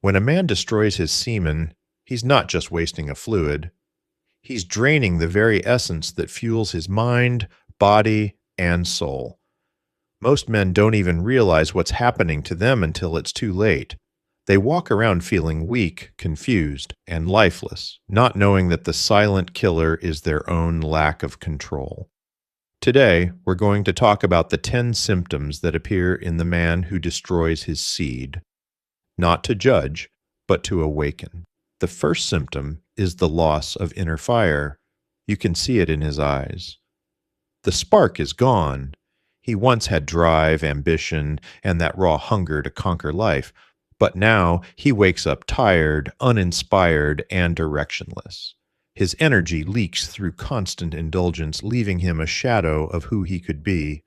When a man destroys his semen, he's not just wasting a fluid. He's draining the very essence that fuels his mind, body, and soul. Most men don't even realize what's happening to them until it's too late. They walk around feeling weak, confused, and lifeless, not knowing that the silent killer is their own lack of control. Today, we're going to talk about the 10 symptoms that appear in the man who destroys his seed. Not to judge, but to awaken. The first symptom is the loss of inner fire. You can see it in his eyes. The spark is gone. He once had drive, ambition, and that raw hunger to conquer life, but now he wakes up tired, uninspired, and directionless. His energy leaks through constant indulgence, leaving him a shadow of who he could be.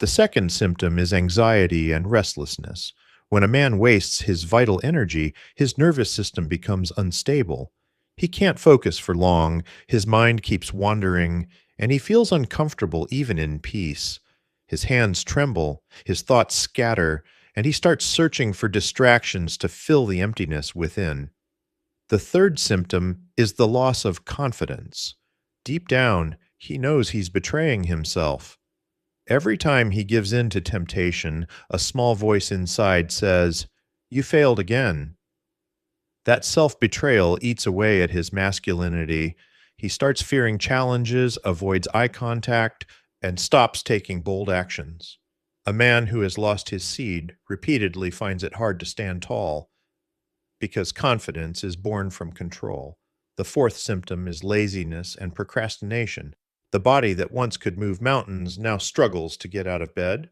The second symptom is anxiety and restlessness. When a man wastes his vital energy, his nervous system becomes unstable. He can't focus for long, his mind keeps wandering, and he feels uncomfortable even in peace. His hands tremble, his thoughts scatter, and he starts searching for distractions to fill the emptiness within. The third symptom is the loss of confidence. Deep down, he knows he's betraying himself. Every time he gives in to temptation, a small voice inside says, "You failed again." That self-betrayal eats away at his masculinity. He starts fearing challenges, avoids eye contact, and stops taking bold actions. A man who has lost his seed repeatedly finds it hard to stand tall because confidence is born from control. The fourth symptom is laziness and procrastination. The body that once could move mountains now struggles to get out of bed.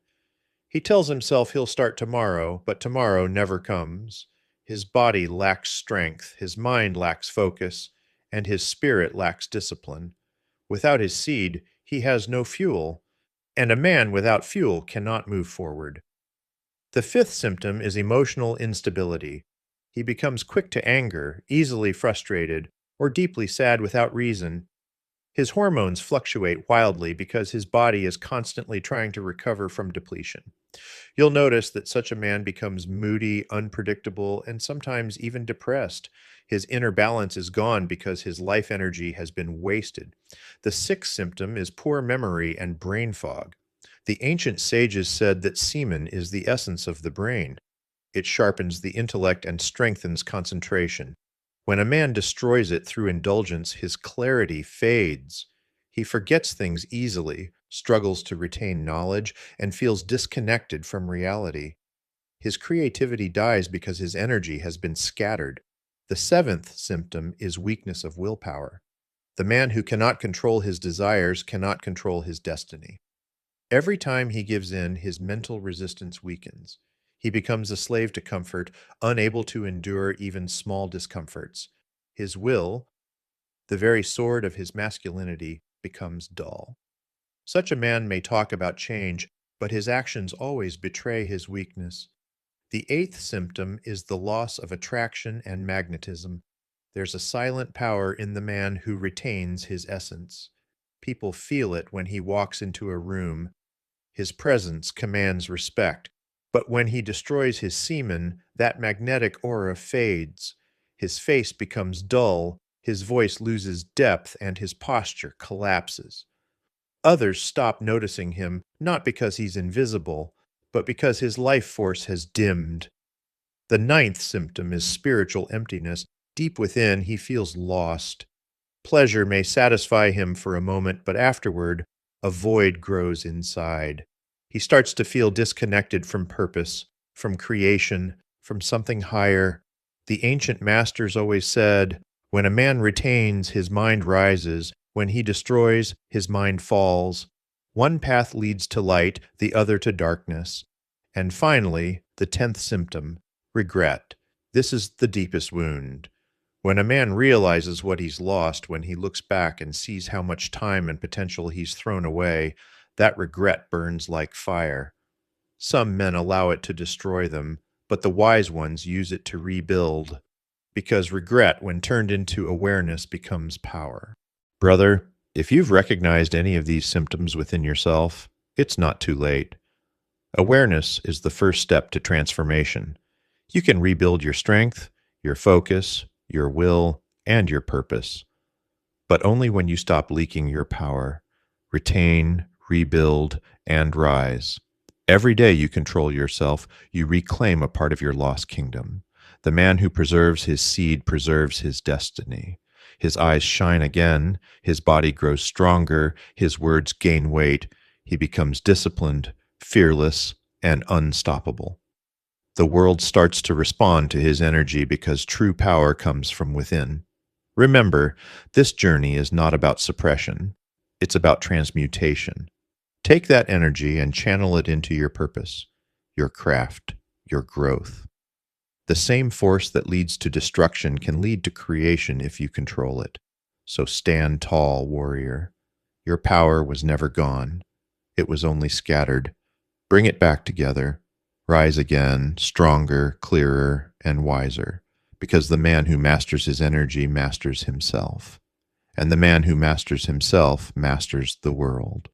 He tells himself he'll start tomorrow, but tomorrow never comes. His body lacks strength, his mind lacks focus, and his spirit lacks discipline. Without his seed, he has no fuel, and a man without fuel cannot move forward. The fifth symptom is emotional instability. He becomes quick to anger, easily frustrated, or deeply sad without reason. His hormones fluctuate wildly because his body is constantly trying to recover from depletion. You'll notice that such a man becomes moody, unpredictable, and sometimes even depressed. His inner balance is gone because his life energy has been wasted. The sixth symptom is poor memory and brain fog. The ancient sages said that semen is the essence of the brain. It sharpens the intellect and strengthens concentration. When a man destroys it through indulgence, his clarity fades. He forgets things easily, struggles to retain knowledge, and feels disconnected from reality. His creativity dies because his energy has been scattered. The seventh symptom is weakness of willpower. The man who cannot control his desires cannot control his destiny. Every time he gives in, his mental resistance weakens. He becomes a slave to comfort, unable to endure even small discomforts. His will, the very sword of his masculinity, becomes dull. Such a man may talk about change, but his actions always betray his weakness. The eighth symptom is the loss of attraction and magnetism. There's a silent power in the man who retains his essence. People feel it when he walks into a room. His presence commands respect. But when he destroys his semen, that magnetic aura fades. His face becomes dull, his voice loses depth, and his posture collapses. Others stop noticing him, not because he's invisible, but because his life force has dimmed. The ninth symptom is spiritual emptiness. Deep within, he feels lost. Pleasure may satisfy him for a moment, but afterward, a void grows inside. He starts to feel disconnected from purpose, from creation, from something higher. The ancient masters always said, when a man retains, his mind rises. When he destroys, his mind falls. One path leads to light, the other to darkness. And finally, the 10th symptom, regret. This is the deepest wound. When a man realizes what he's lost, when he looks back and sees how much time and potential he's thrown away, that regret burns like fire. Some men allow it to destroy them, but the wise ones use it to rebuild, because regret, when turned into awareness, becomes power. Brother, if you've recognized any of these symptoms within yourself, it's not too late. Awareness is the first step to transformation. You can rebuild your strength, your focus, your will, and your purpose, but only when you stop leaking your power. Retain, rebuild, and rise. Every day you control yourself, you reclaim a part of your lost kingdom. The man who preserves his seed preserves his destiny. His eyes shine again, his body grows stronger, his words gain weight, he becomes disciplined, fearless, and unstoppable. The world starts to respond to his energy because true power comes from within. Remember, this journey is not about suppression, it's about transmutation. Take that energy and channel it into your purpose, your craft, your growth. The same force that leads to destruction can lead to creation if you control it. So stand tall, warrior. Your power was never gone, it was only scattered. Bring it back together. Rise again, stronger, clearer, and wiser, because the man who masters his energy masters himself, and the man who masters himself masters the world.